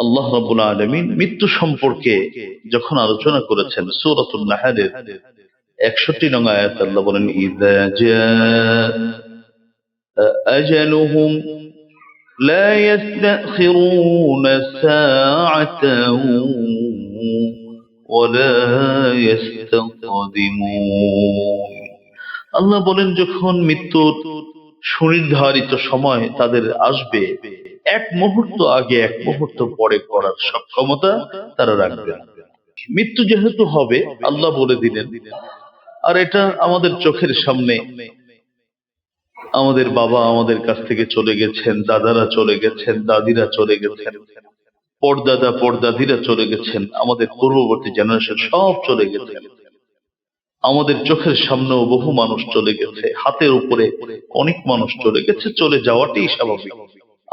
আল্লাহ রাব্বুল আলামিন মৃত্যু সম্পর্কে যখন আলোচনা করেছেন সূরাতুন নাহলের ৬১ নং আয়াত আল্লাহ বলেন, ইযা জাআ আজালুহুম লা ইস্তাখিরুনা সাআতান ওয়া লা ইস্তাকদিমুন। আল্লাহ বলেন, যখন মৃত্যুর সুনির্ধারিত সময় তাদের আসবে, এক মুহূর্ত আগে এক মুহূর্ত পরে করার সক্ষমতা তারা রাখবে না। মৃত্যু যেহেতু হবে আল্লাহ বলে দিলেন, আর এটা আমাদের চোখের সামনে। আমাদের বাবা আমাদের কাছ থেকে চলে গেছেন, দাদারা চলে গেছেন, দাদিরা চলে গেছেন, পরদাদা পরদাদিরা চলে গেছেন, আমাদের পূর্ববর্তী জেনারেশন সব চলে গেছেন। আমাদের চোখের সামনেও বহু মানুষ চলে গেছে, হাতের উপরে অনেক মানুষ চলে গেছে। চলে যাওয়াটাই স্বাভাবিক,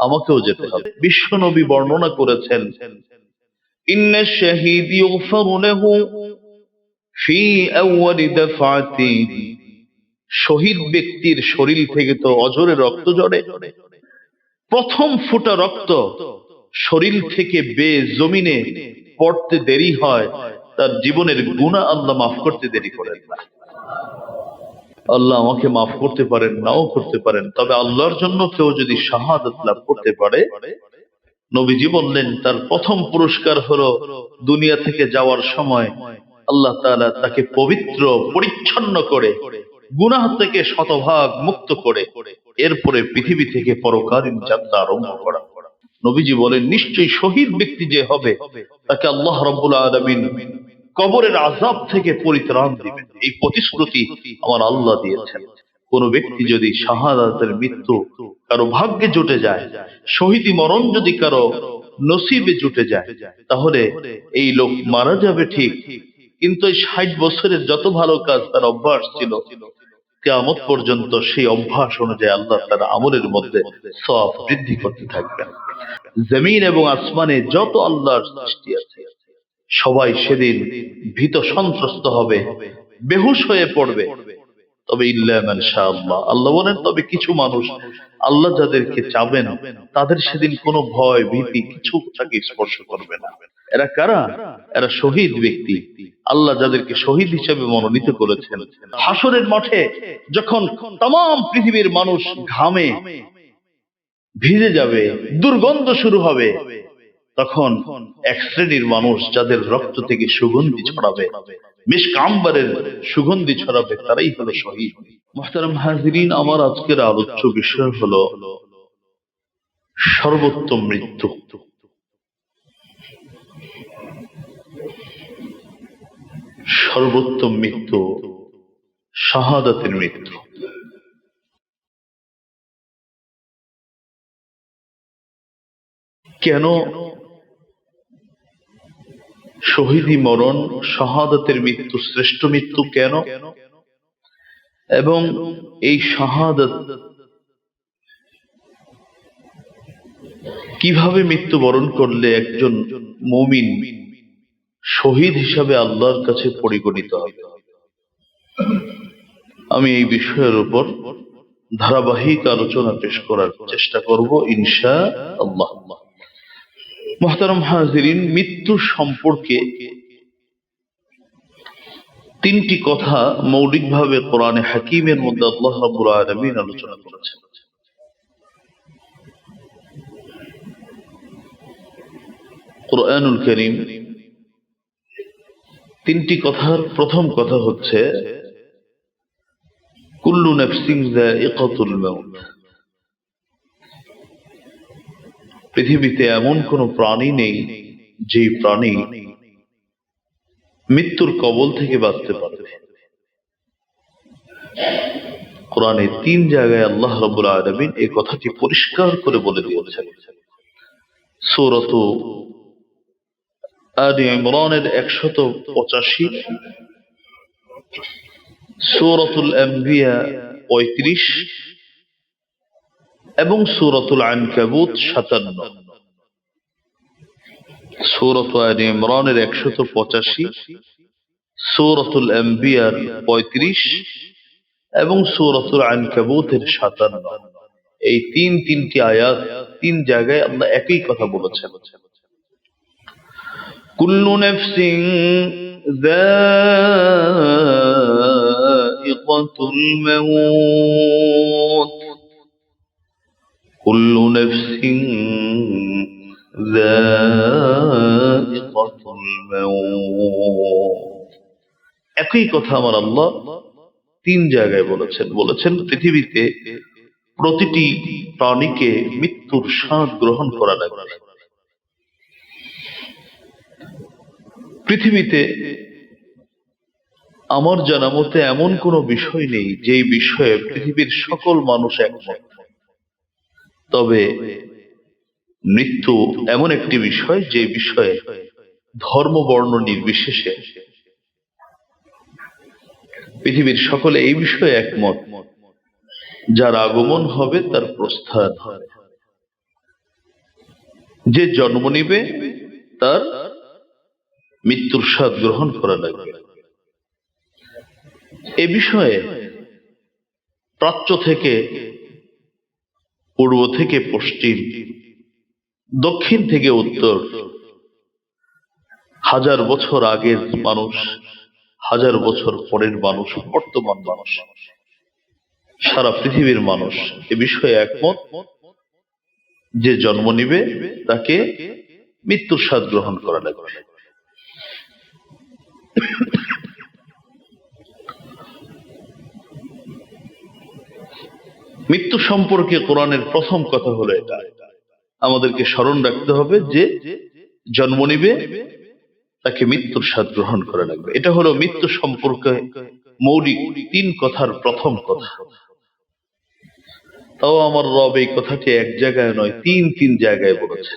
আমাকেও যেতে হবে। বিশ্ব নবী বর্ণনা করেছেন, ইন্না শাহীদ ইগফারু লাহু ফি আউয়ালি দাফআতিন। শহীদ ব্যক্তির শরীর থেকে তো অঝরে রক্ত ঝরে, প্রথম ফোঁটা রক্ত শরীর থেকে বেয়ে জমিনে পড়তে দেরি হয়, তার জীবনের গুনাহ আল্লাহ মাফ করতে দেরি করেন না। আল্লাহ আমাকে মাফ করতে পারেন, নাও করতে পারেন, তবে আল্লাহর জন্য কেউ যদি শাহাদাত লাভ করতে পারে, নবীজি বললেন তার প্রথম পুরস্কার হলো দুনিয়া থেকে যাওয়ার সময় আল্লাহ তাআলা তাকে পবিত্র পরিচ্ছন্ন করে গুনাহ থেকে শতভাগ মুক্ত করে এরপরে পৃথিবী থেকে পরকালীন যাত্রা আরম্ভ করা। নবীজি বলেন, নিশ্চয়ই শহীদ ব্যক্তি যে হবে তাকে আল্লাহ রাব্বুল আলামিন কবরের আযাব থেকে পরিত্রাণ দিবেন, এই প্রতিশ্রুতি আমার আল্লাহ দিয়েছেন। কোন ব্যক্তি যদি শাহাদাতের মৃত্যু কারো ভাগ্যে জুটে যায়, শহীদি মরণ যদি কারো নসিবে জুটে যায়, তাহলে এই লোক মারা যাবে ঠিক, কিন্তু এই ৬০ বছরের যত ভালো কাজ তার অভ্যাস ছিল, কিয়ামত পর্যন্ত সেই অভ্যাস অনুযায়ী আল্লাহ তার আমলের মধ্যে সওয়াব বৃদ্ধি করতে থাকবেন। জমিন এবং আসমানে যত আল্লাহর সৃষ্টি আছে সবাই সেদিন ভীত সন্ত্রস্ত হবে, বেহুশ হয়ে পড়বে। তবে ইল্লা মান শাআল্লাহ, আল্লাহ বলেন, তবে কিছু মানুষ আল্লাহ যাদেরকে চাবেন তাদের সেদিন কোনো ভয় ভীতি কিছু তাকে স্পর্শ করবে না। এরা কারা? এরা শহীদ ব্যক্তি, আল্লাহ যাদেরকে শহীদ হিসেবে মনোনীত করেছেন। হাসরের মাঠে যখন তাম পৃথিবীর মানুষ ঘামে ভিজে যাবে, দুর্গন্ধ শুরু হবে, তখন এক শ্রেণীর মানুষ যাদের রক্ত থেকে সুগন্ধি ছড়াবে, মিশক আম্বরের সুগন্ধি ছড়াবে, তারাই হলো শহীদ। মুহতারাম হাজিরিন, আমার আজকের আলোচ্য বিষয় হলো সর্বোত্তম মৃত্যু। সর্বোত্তম মৃত্যু শাহাদাতের মৃত্যু। কেন শহীদি মরণ শাহাদাতের মৃত্যু শ্রেষ্ঠ মৃত্যু? কেন? এবং এই শাহাদাত কিভাবে মৃত্যুবরণ করলে একজন মুমিন শহীদ হিসাবে আল্লাহর কাছে পরিগণিত হবে, আমি এই বিষয়ের উপর ধারাবাহিক আলোচনা পেশ করার চেষ্টা করব ইনশাআল্লাহ। মুহতারাম হাজিরিন, মৃত্যু সম্পর্কে তিনটি কথা মৌলিকভাবে কোরআনে হাকিমের মধ্যে আল্লাহ রাব্বুল আলামিন আলোচনা করেছেন। কুরআনুল কারীম তিনটি কথার প্রথম কথা হচ্ছে কুল্লু নাফসিন যায়িকাতুল মাউত। পৃথিবীতে এমন কোন প্রাণী নেই যে প্রাণী মৃত্যুর কবল থেকে বাঁচতে পারবে। কোরআনে ৩ জায়গায় আল্লাহ রাব্বুল আলামিন এই কথাটি পরিষ্কার করে বলে দিয়েছেন। সূরাত আলে ইমরানের ১৮৫, সূরাতুল আম্বিয়া ৩৫ এবং সূরাতুল আনকাবুত ৫৭। সূরাত আলে ইমরানের ১৮৫, সূরাতুল আম্বিয়ার ৩৫ এবং সূরাতুল আনকাবুতের ৫৭। এই তিনটি আয়াত ৩ জায়গায় আল্লাহ একই কথা বলেছেন। কুল্লু নাফসিন যায়িকাতুল মাউত, কুল্লু নাফসিন যায়িকাতুল মাউত। একই কথা আমার আল্লাহ তিন জায়গায় বলেছেন পৃথিবীতে প্রতিটি প্রাণীকে মৃত্যুর স্বাদ গ্রহণ করা লাগবে। পৃথিবীতে আমার জানা মতে এমন কোনো বিষয় নেই যেই বিষয়ে পৃথিবীর সকল মানুষ একমত। তবে মৃত্যু এমন একটি বিষয় যে বিষয়ে ধর্ম বর্ণ নির্বিশেষে পৃথিবীর সকলে এই বিষয়ে একমত, যার আগমন হবে তার প্রস্থান হবে, যে জন্ম নিবে তার মৃত্যুর স্বাদ গ্রহণ করা লাগবে। এ বিষয়ে প্রাচ্য থেকে পূর্ব থেকে পশ্চিম, দক্ষিণ থেকে উত্তর, হাজার বছর আগের মানুষ, হাজার বছর পরের মানুষ, বর্তমান মানুষ, সারা পৃথিবীর মানুষ এ বিষয়ে একমত যে জন্ম নিবে তাকে মৃত্যুর স্বাদ গ্রহণ করা লাগবে। মৃত্যু সম্পর্কে কোরআনের প্রথম কথা হলো এটা, আমাদেরকে স্মরণ রাখতে হবে যে জন্ম নিবে তাকে মৃত্যুর স্বাদ গ্রহণ করা লাগবে। এটা হলো মৃত্যু সম্পর্কে মৌলিক তিন কথার প্রথম কথা। তাও আমার রব এই কথাটি এক জায়গায় নয়, তিন জায়গায় বলেছে।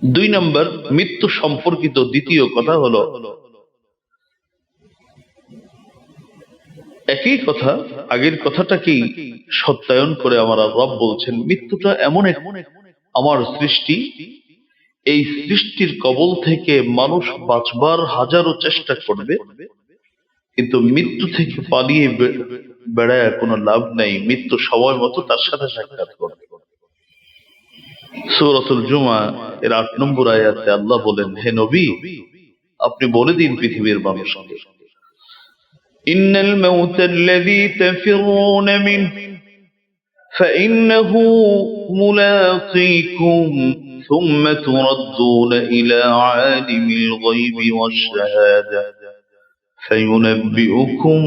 দুই নম্বর, মৃত্যু সম্পর্কিত দ্বিতীয় কথা হলো একই কথা, আগের কথাটাকেই সত্যায়ন করে আমার রব বলছেন মৃত্যুটা এমন এক আমার সৃষ্টি, এই সৃষ্টির কবল থেকে মানুষ বাঁচবার হাজারো চেষ্টা করবে, কিন্তু মৃত্যু থেকে পালিয়ে বেড়ায় কোনো লাভ নেই। মৃত্যু সময় মতো তার সাথে সাক্ষাৎ করবে। সূরাতুল জুমা এর ৮ নম্বর আয়াতে আল্লাহ বলেন, হে নবী আপনি বলে দিন পৃথিবীর মানুষকে, ইন্নাল মাউতাল্লাযী তাফিরুনা মিনহু ফাইন্নাহু মুলাকীকুম সুম্মা তুরাদ্দুনা ইলা আলিমিল গায়বি ওয়াশ শাহাদা ফায়ুনাব্বিউকুম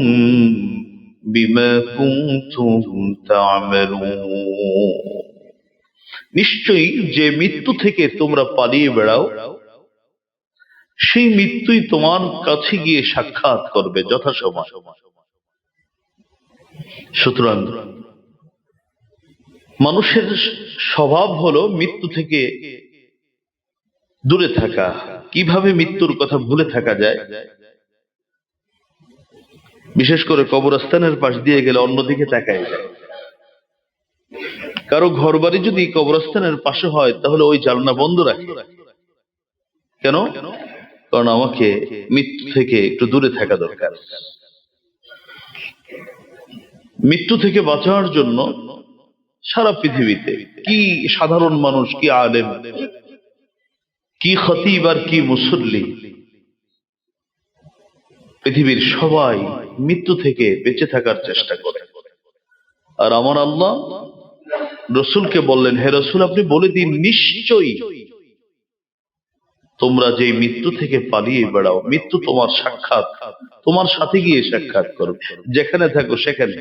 বিমা কুনতুম তা'মালুন। নিশ্চয়ই যে মৃত্যু থেকে তোমরা পালিয়ে বেড়াও, সেই মৃত্যুই তোমার কাছে গিয়ে সাক্ষাৎ করবে যথাসময়। সুতরাং মানুষের স্বভাব হলো মৃত্যু থেকে দূরে থাকা। কিভাবে মৃত্যুর কথা ভুলে থাকা যায়? বিশেষ করে কবরস্থানের পাশ দিয়ে গেলে অন্যদিকে তাকায় যায়। কারো ঘর বাড়ি যদি কবরস্থানের পাশে হয় তাহলে ওই জানলা বন্ধ রাখে। কেন? কারণ আমাকে মৃত্যু থেকে একটু দূরে থাকা দরকার। মৃত্যু থেকে বাঁচার জন্য সারা পৃথিবীতে কি সাধারণ মানুষ, কি আলেম, কি খতিব আর কি মুসল্লি, পৃথিবীর সবাই মৃত্যু থেকে বেঁচে থাকার চেষ্টা করে। আর আমার আল্লাহ রসুলকে বললেন, হে রসুল আপনি বলে দিন নিশ্চয়ই তোমরা যে মৃত্যু থেকে পালিয়ে বেড়াও, মৃত্যু তোমার সাক্ষাৎ, তোমার সাথে গিয়ে সাক্ষাৎ করবে, যেখানে থাকো সেখানে।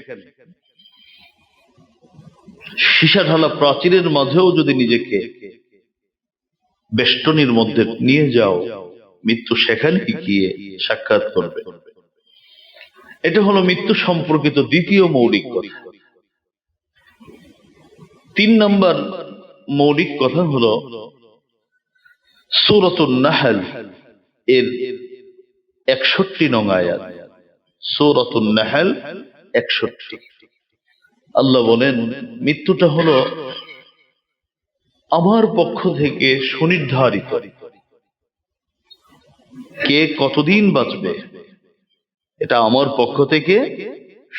সীসা ঢালা প্রাচীরের মাঝেও যদি নিজেকে বেষ্টনীর মধ্যে নিয়ে যাও, মৃত্যু সেখানে গিয়ে সাক্ষাৎ করবে। এটা হলো মৃত্যু সম্পর্কিত দ্বিতীয় মৌলিক কথা। ৩ নম্বর মৌলিক কথা হলো সূরাতুন নাহল এর ৬১ নং আয়াত। সূরাতুন নাহল ৬১। আল্লাহ বলেন মৃত্যুটা হলো আমার পক্ষ থেকে সুনির্ধারিত। কে কতদিন বাঁচবে এটা আমার পক্ষ থেকে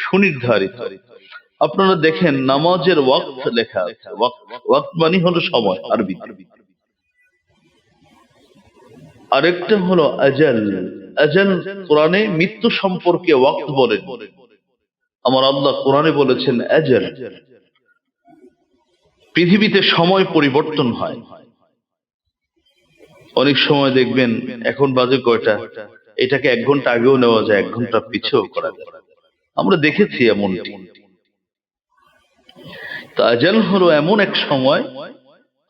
সুনির্ধারিত। আপনারা দেখেন নামাজের ওয়াক্ত লেখা আছে। ওয়াক্ত মানে হলো সময়, আরবি। আরেকটা হলো আজাল। আজাল কোরআনে মৃত্যু সম্পর্কে ওয়াক্ত বলেন। আমার আল্লাহ কোরআনে বলেছেন আজাল। পৃথিবীতে সময় পরিবর্তন হয়। অনেক সময় দেখবেন এখন বাজে কয়টা, এটাকে 1 ঘন্টা আগেও নেওয়া যায়, 1 ঘন্টা পিছেও করা যায়। আমরা দেখেছি এমনটি। তা আজাল হলো এমন এক সময়,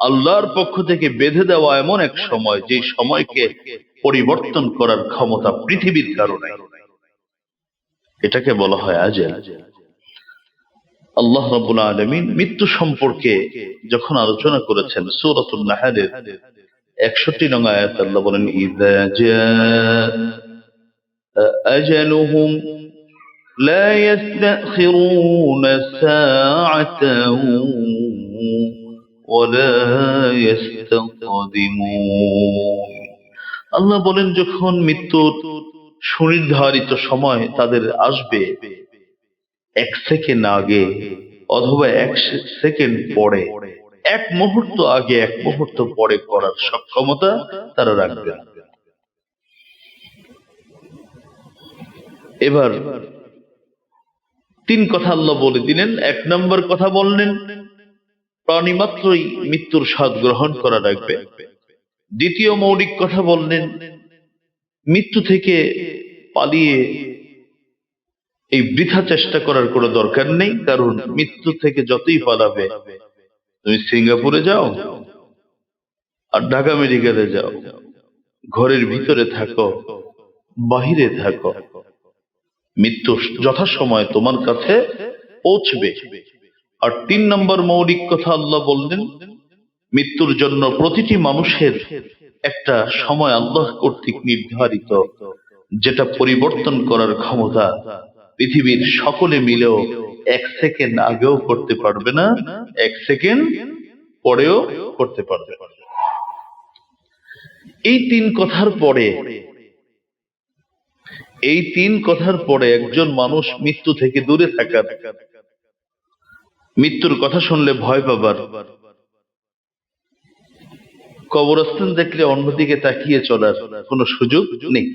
আল্লাহর পক্ষ থেকে বেঁধে দেওয়া এমন এক সময়, যে সময়কে পরিবর্তন করার ক্ষমতা পৃথিবীর কারণে, এটাকে বলা হয় আজাল। আল্লাহ রাব্বুল আলামিন মৃত্যু সম্পর্কে যখন আলোচনা করেছেন সূরাতুন নাহলের 61 নং আয়াতে আল্লাহ বলেন, ইযা জাআ আজালুহুম লা ইস্তাখিরুনা সাআতান ওয়া লা ইস্তাকদিমুন। আল্লাহ বলেন, যখন মৃত্যুর সুনির্ধারিত সময় তাদের আসবে, 1 সেকেন্ড আগে অথবা 1 সেকেন্ড পরে, 1 মুহূর্ত আগে 1 মুহূর্ত পরে করার সক্ষমতা তারা রাখবে না। এবার 3 কথা আল্লাহ বলে দিলেন। 1 নম্বর কথা বললেন, প্রাণী মাত্রই মৃত্যুর স্বাদ গ্রহণ করা রাখবে। দ্বিতীয় মৌলিক কথা বললেন, মৃত্যু থেকে পালিয়ে এই বৃথা চেষ্টা করার কোনো দরকার নেই, কারণ মৃত্যু থেকে যতই পালাবে, তুমি সিঙ্গাপুরে যাও আর ঢাকা মেডিকেলে যাও, ঘরের ভিতরে থাকো, বাহিরে থাকো, মৃত্যু যথাসময়ে তোমার কাছে পৌঁছবে। আর 3 নম্বর মৌলিক কথা আল্লাহ বললেন, মৃত্যুর জন্য প্রতিটি মানুষের একটা সময় আল্লাহ কর্তৃক নির্ধারিত, যেটা পরিবর্তন করার ক্ষমতা পৃথিবীর সকলে মিলেও 1 সেকেন্ড আগেও করতে পারবে না, 1 সেকেন্ড পরেও করতে পারবে না। এই 3 কথার পরে একজন মানুষ মৃত্যু থেকে দূরে থাকার, মৃত্যুর কথা শুনলে ভয় পাবার, কবরস্থান দেখলে অন্যদিকে তাকিয়ে চলার কোনো সুযোগ নেই।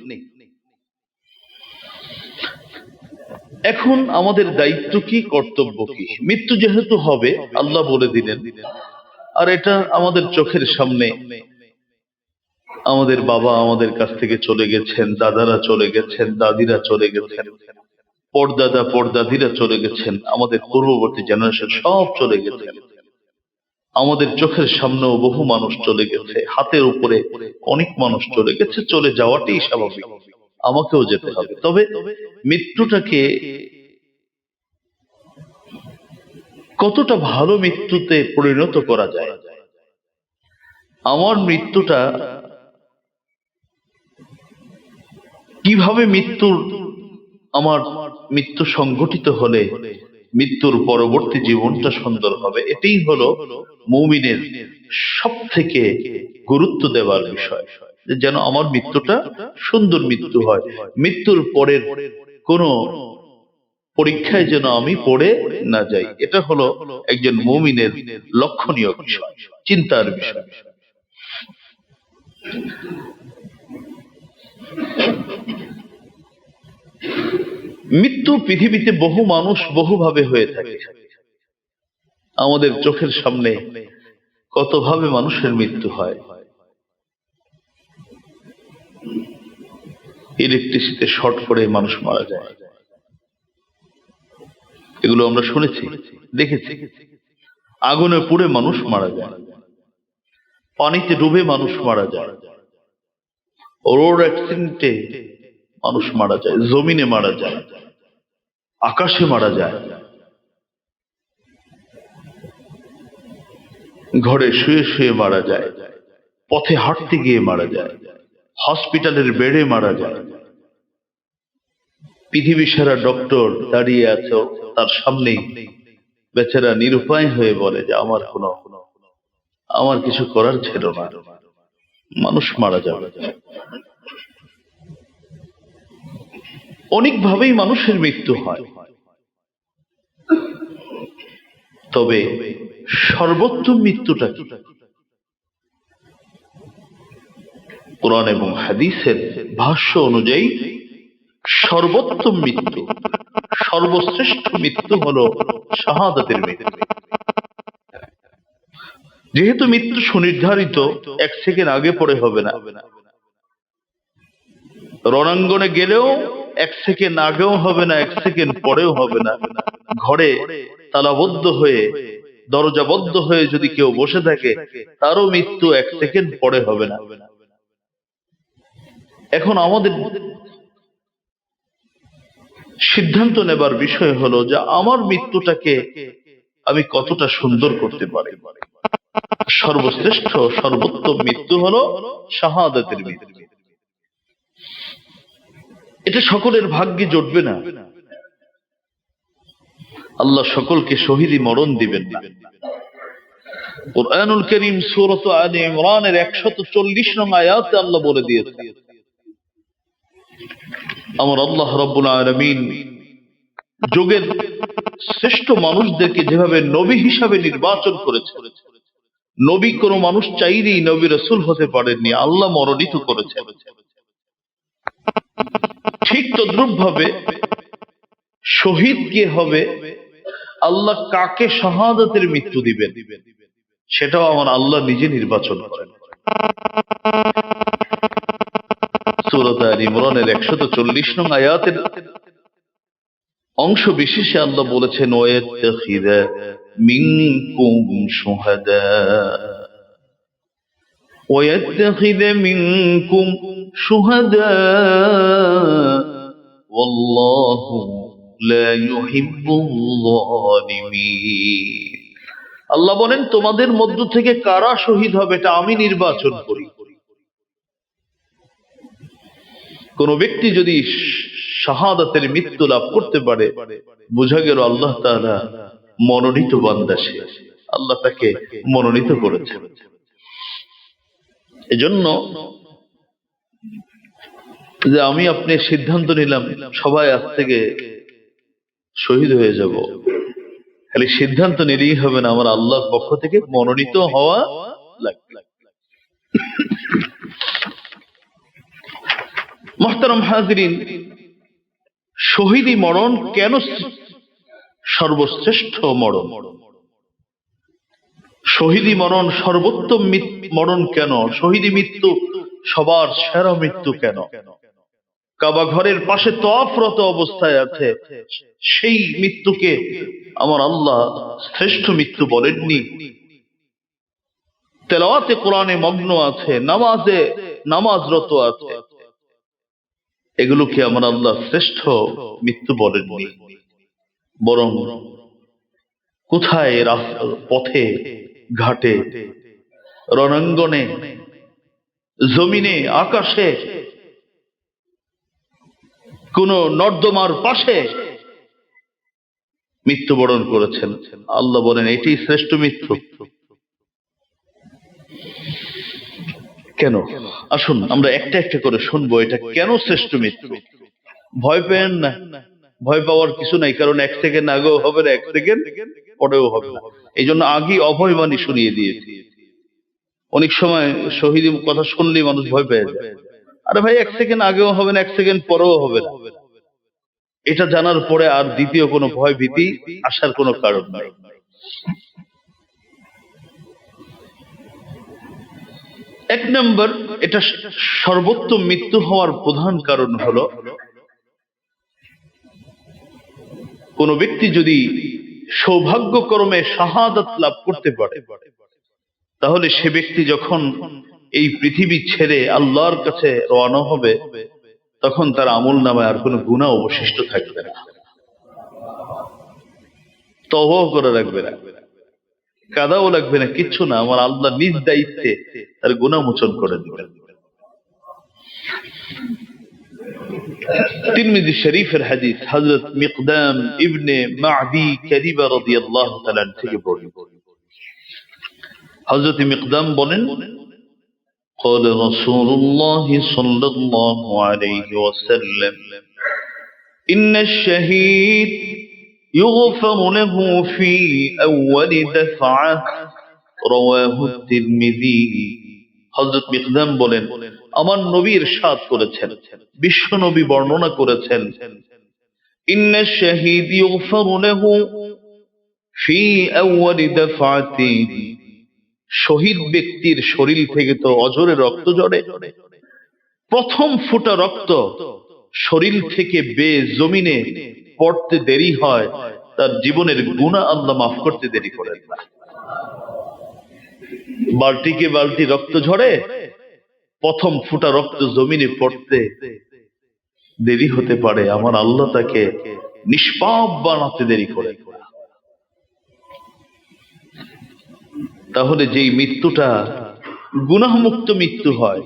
এখন আমাদের দায়িত্ব কি, কর্তব্য কি? মৃত্যু যেহেতু হবে আল্লাহ বলে দিলেন, আর এটা আমাদের চোখের সামনে। আমাদের বাবা আমাদের কাছ থেকে চলে গেছেন, দাদারা চলে গেছেন, দাদিরা চলে গেছেন, পরদাদা পরদাদিরা চলে গেছেন, আমাদের পূর্ববর্তী জেনারেশন সব চলে গেছেন। আমাদের চোখের সামনেও বহু মানুষ চলে গেছে, হাতের উপরে অনেক মানুষ চলে গেছে। চলে যাওয়াটাই স্বাভাবিক, আমাকেও যেতে হবে। তবে মৃত্যুটাকে কতটা ভালো মৃত্যুতে পরিণত করা যায়? আমার মৃত্যুটা কিভাবে আমার মৃত্যু সংঘটিত হলে মৃত্যুর পরবর্তী জীবনটা সুন্দর হবে, এটাই হলো মুমিনের সব থেকে গুরুত্ব দেওয়ার বিষয়, যেন আমার মৃত্যুটা সুন্দর মৃত্যু হয়। মৃত্যুর পরের কোন পরীক্ষায় যেন আমি পড়ে না যাই। এটা হলো একজন মুমিনের লক্ষণীয় বিষয়, চিন্তার বিষয়। মৃত্যু পৃথিবীতে বহু মানুষ বহুভাবে হয়ে থাকে। আমাদের চোখের সামনে কতভাবে মানুষের মৃত্যু হয়। ইলেকট্রিসিটিতে শর্ট করে মানুষ মারা যায়, এগুলো আমরা শুনেছি, দেখেছি। আগুনে পুড়ে মানুষ মারা যায়, পানিতে ডুবে মানুষ মারা যায়, রোড অ্যাক্সিডেন্টে মানুষ মারা যায়, জমিনে মারা যায়, আকাশে মারা যায়, ঘরে শুয়ে শুয়ে মারা যায়, পথে হাঁটতে গিয়ে মারা যায়, হসপিটালের বেডে মারা যায়। পৃথিবী সারা ডক্টর দাঁড়িয়ে আছে, তার সামনেই বেচারা নিরুপায় হয়ে বলে যে আমার কিছু করার ছিল না, মানুষ মারা যাবে। অনেকভাবেই মানুষের মৃত্যু হয়, তবে সর্বোত্তম মৃত্যুটা কি? কোরআন এবং হাদিসের ভাষ্য অনুযায়ী সর্বোত্তম মৃত্যু, সর্বশ্রেষ্ঠ মৃত্যু হলো শাহাদাতের মৃত্যু। যেহেতু মৃত্যু সুনির্ধারিত, এক সেকেন্ড আগে পরে হবে না, রণাঙ্গনে গেলেও এক সেকেন্ড আগেও হবে না, এক সেকেন্ড পরেও হবে না। ঘরে তালাবদ্ধ হয়ে, দরজাবদ্ধ হয়ে যদি কেউ বসে থাকে, তারও মৃত্যু এক সেকেন্ড পরে হবে না। এখন আমাদের সিদ্ধান্ত নেবার বিষয় হলো যে আমার মৃত্যুটাকে আমি কতটা সুন্দর করতে পারি। সর্বশ্রেষ্ঠ সর্বোত্তম মৃত্যু হলো শাহাদাতের মৃত্যু। এটা সকলের ভাগ্যে জুটবে না, আল্লাহ সকলকে শহীদি মরণ দিবেন না। কুরআনুল কারীম সূরা আলে ইমরানের 140 নং আয়াতে আল্লাহ বলে দিয়েছেন, আমার আল্লাহ রাব্বুল আলামিন যুগের শ্রেষ্ঠ মানুষদেরকে যেভাবে নবী হিসাবে নির্বাচন করেছেন, নবী কোন মানুষ চাইলেই নবী রাসূল হতে পারেননি, আল্লাহ মনোনীত করেছেন। ঠিক তদ্রূপ ভাবে শহীদ কে হবে, আল্লাহ কাকে শাহাদাতের মৃত্যু দিবেন, সেটাও আমার আল্লাহ নিজে নির্বাচন করেন। সূরা আলে ইমরানের 140 নং আয়াতের অংশ বিশেষে আল্লাহ বলেছেন, ওয়ায়াত্তাখিযা মিনকুম শুহাদা, ওয়ায়াত্তাখিযা মিনকুম শুহাদা ওয়াল্লাহু লা ইউহিব্বুল যালিমিন। আল্লাহ বলেন, তোমাদের মধ্য থেকে কারা শহীদ হবে এটা আমি নির্বাচন করি। কোন ব্যক্তি যদি শাহাদাতের মৃত্যু লাভ করতে পারে, বোঝা গেল আল্লাহ তাআলা মনোনীত বান্দা, সে আল্লাহ তাকে মনোনীত করেছেন। এজন্য যে আমি আপনি সিদ্ধান্ত নিলাম সবাই আজ থেকে শহীদ হয়ে যাব, খালি সিদ্ধান্ত নিলেই হবে না, আমার আল্লাহর পক্ষ থেকে মনোনীত হওয়া লাগবে। মুহতারাম হাজিরিন, শহীদি মরণ কেন সর্বশ্রেষ্ঠ মরণ? শহীদি মরণ সর্বোত্তম মরণ কেন? শহীদি মৃত্যু সবার সেরা মৃত্যু কেন? কাবা ঘরের পাশে তওয়াফরত অবস্থায় আছে, সেই মৃত্যুকে আমার আল্লাহ শ্রেষ্ঠ মৃত্যু বলেননি? তেলাওয়াতে কোরআনে মগ্ন আছে, নামাজরত আছে, এগুলোকে আমার আল্লাহ শ্রেষ্ঠ মৃত্যু বলেননি। বরং কোথায় পথে ঘাটে, রণাঙ্গনে, জমিনে, আকাশে, কোন নর্দমার পাশে মৃত্যুবরণ করেছেন, আল্লাহ বলেন এটি শ্রেষ্ঠ মৃত্যু। কেন? আসুন আমরা একটা একটা করে শুনবো, এটা কেন শ্রেষ্ঠ মৃত্যু। ভয় পেন না, ভয় পাওয়ার কিছু নাই, কারণ এক সেকেন্ড আগেও হবে না, এক সেকেন্ড পরেও হবে না। এই জন্য আগে অভয় বাণী শুনিয়ে দিয়েছি। অনেক সময় শহীদ কথা শুনলেই মানুষ ভয় পেয়ে যায়, আরে ভাই এক সেকেন্ড আগেও হবে না, এক সেকেন্ড পরেও হবে না। এটা জানার পরে আর দ্বিতীয় কোনো ভয় ভীতি আসার কোনো কারণ নাই। এক নম্বর, এটা সর্বোত্তম মৃত্যু হওয়ার প্রধান কারণ হলো, কোন ব্যক্তি যদি সৌভাগ্যক্রমে শাহাদাত লাভ করতে পারে, তাহলে সে ব্যক্তি যখন এই পৃথিবী ছেড়ে আল্লাহর কাছে রওনা হবে, তখন তার আমলনামায় আর কোনো গুনাহ অবশিষ্ট থাকবে না, তওবা করে রাখবে না, কাদাও লাগবে না, কিচ্ছু না, আমার আল্লাহ নিজ দায়িত্বে তার গুনাহ মোচন করে দিবেন। তিরমিজি শরীফের হাদিস, হযরত মিকদাম ইবনে মা'দি কারিবা রাদিয়াল্লাহু তাআলা থেকে বর্ণিত। হযরত মিকদাম বলেন, قال رسول الله صلى الله عليه وسلم إن الشهيد يغفر له في أول دفعة رواه الترمذي হযরত মিকদাম বলেন, আমার নবী ইরশাদ করেছেন, বিশ্ব নবী বর্ণনা করেছেন, ইন্নাশ শাহীদ ইগফারু লাহু ফি আউয়ালি দাফআতিন, শহীদ ব্যক্তির শরীর থেকে তো অঝরে রক্ত ঝরে, প্রথম ফোঁটা রক্ত শরীর থেকে জমিনে পড়তে দেরি হয়, তার জীবনের গুনাহ আল্লাহ মাফ করতে দেরি করেন না। বালতিকে বালতি রক্ত ঝরে, প্রথম ফোঁটা রক্ত জমিনে পড়তে দেরি হতে পারে, আমার আল্লাহ তাকে নিষ্পাপ বানাতে দেরি করে। তাহলে যেই মৃত্যুটা গুনাহমুক্ত মৃত্যু হয়,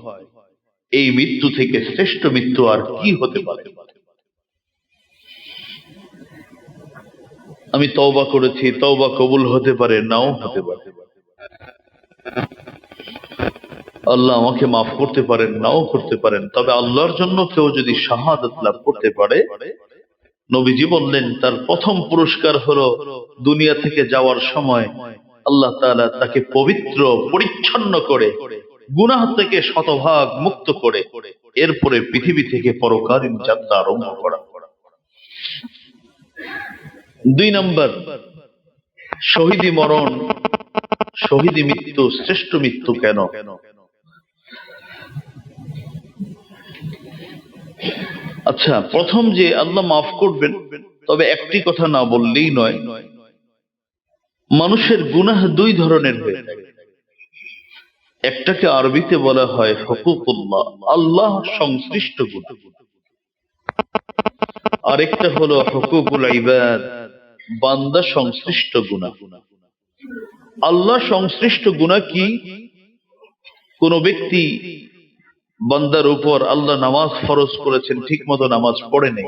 এই মৃত্যু থেকে শ্রেষ্ঠ মৃত্যু আর কি হতে পারে? আমি তওবা করেছি, তওবা কবুল হতে পারে, নাও হতে পারে। আল্লাহ আমাকে মাফ করতে পারেন, নাও করতে পারেন। তবে আল্লাহর জন্য কেউ যদি শাহাদাত লাভ করতে পারে, নবীজি বললেন তার প্রথম পুরস্কার হলো দুনিয়া থেকে যাওয়ার সময় আল্লাহ তাআলা তাকে পবিত্র পরিচ্ছন্ন করে গুনাহ থেকে শতভাগ মুক্ত করে এরপরে পৃথিবী থেকে পরকালীন যাত্রা আরম্ভ করা। 2 নম্বর, শহীদি মরণ, শহীদি মৃত্যু শ্রেষ্ঠ মৃত্যু কেন? আচ্ছা, প্রথম যে আল্লাহ মাফ করবেন, তবে একটি কথা না বললেই নয়, মানুষের গুনাহ 2 ধরনের হয়ে থাকে। একটাকে আরবিতে বলা হয় হুকুকুল্লাহ, আল্লাহ সংশ্লিষ্ট গুনাহ, আরেকটা হলো হুকুকুল ইবাদ, বান্দা সংশ্লিষ্ট গুনাহ। আল্লাহ সংশ্লিষ্ট গুনাহ কি? কোন ব্যক্তি বান্দার উপর আল্লাহ নামাজ ফরজ করেছেন, ঠিক মতো নামাজ পড়ে নেই,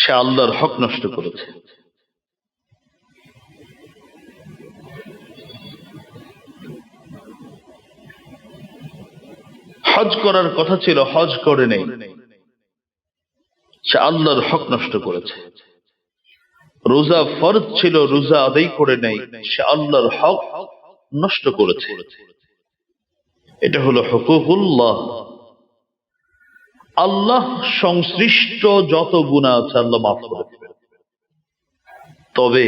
সে আল্লাহর হক নষ্ট করেছে। হজ করার কথা ছিল, হজ করে নেই, সে আল্লাহর হক নষ্ট করেছে। রোজা ফরজ ছিল, রোজা আদায় করে নেই, সে আল্লাহর হক নষ্ট করেছে। এটা হলো হুকুকুল্লাহ। আল্লাহ সংশ্লিষ্ট যত গুনাহ আছে আল্লাহ মাফ করে দেবেন। তবে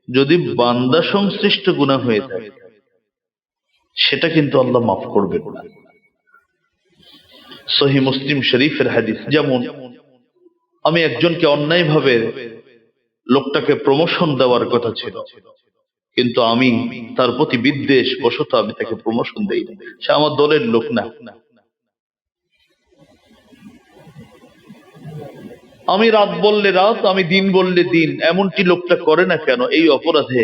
যদি বান্দা সংশ্লিষ্ট গুনাহ হয়ে থাকে, সেটা কিন্তু আল্লাহ মাফ করবেন না। সহিহ মুসলিম শরীফের হাদিস, যেমন আমি একজনকে অন্যায়ভাবে, লোকটাকে প্রমোশন দেওয়ার কথা ছিল, কিন্তু আমি তার প্রতি বিদ্বেষ বশত আমি তাকে প্রমোশন দেই না, সে আমার দলের লোক না। আমি রাত বললে রাত, আমি দিন বললে দিন, এমনটি লোকটা করে না কেন? এই অপরাধে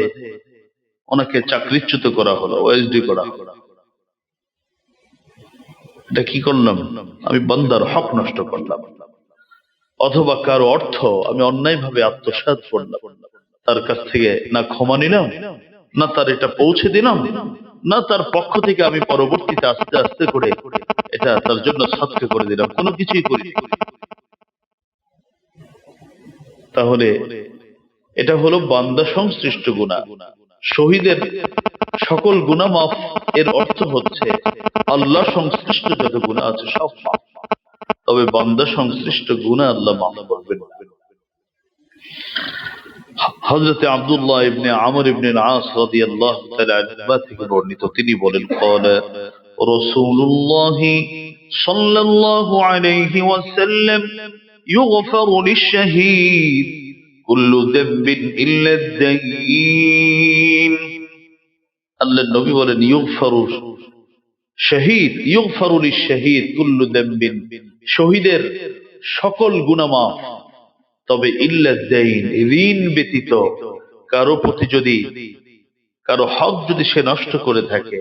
ওনাকে চাকরিচ্যুত করা হলো, ওএসডি করা হলো। এটা কি করলাম? আমি বান্দার হক নষ্ট করলাম। অথবা কারো অর্থ আমি অন্যায়ভাবে আত্মসাৎ করলাম, তার কাছ থেকে না ক্ষমা নিলাম, না তার এটা পৌঁছে দিলাম, না তার পক্ষ থেকে আমি পরবর্তীতে আস্তে আস্তে করে এটা তার জন্য সাদকা করে দিলাম, কোনো কিছুই করি। তাহলে এটা হলো বান্দা সংশ্লিষ্ট গুনাহ। শহীদের সকল গুনাহ মাফ, এর অর্থ হচ্ছে আল্লাহ সংশ্লিষ্ট যত গুনাহ আছে সব মাফ, তবে বান্দা সংশ্লিষ্ট গুনাহ আল্লাহ মাফ করবেন। হযরত আব্দুল্লাহ ইবনে আমর ইবনে আস রাদিয়াল্লাহু তাআলা আনহু থেকে বর্ণিত, তিনি বলেন, ক্বালা রাসূলুল্লাহ সাল্লাল্লাহু আলাইহি ওয়াসাল্লাম, ইউগফারু লিশ-শাহীদ কুল্লু যামবিন ইল্লা আদ-দাইন। আল্লাহর নবী বলেন, ইউগফারু শাহীদ, ইউগফারু লিশ-শাহীদ কুল্লু যামবিন, শহীদের সকল গুনাহ মাফ, তবে ইল্লা আদ-দাইন, ঋণ ব্যতীত। কারো প্রতি যদি, কারো হক যদি সে নষ্ট করে থাকে,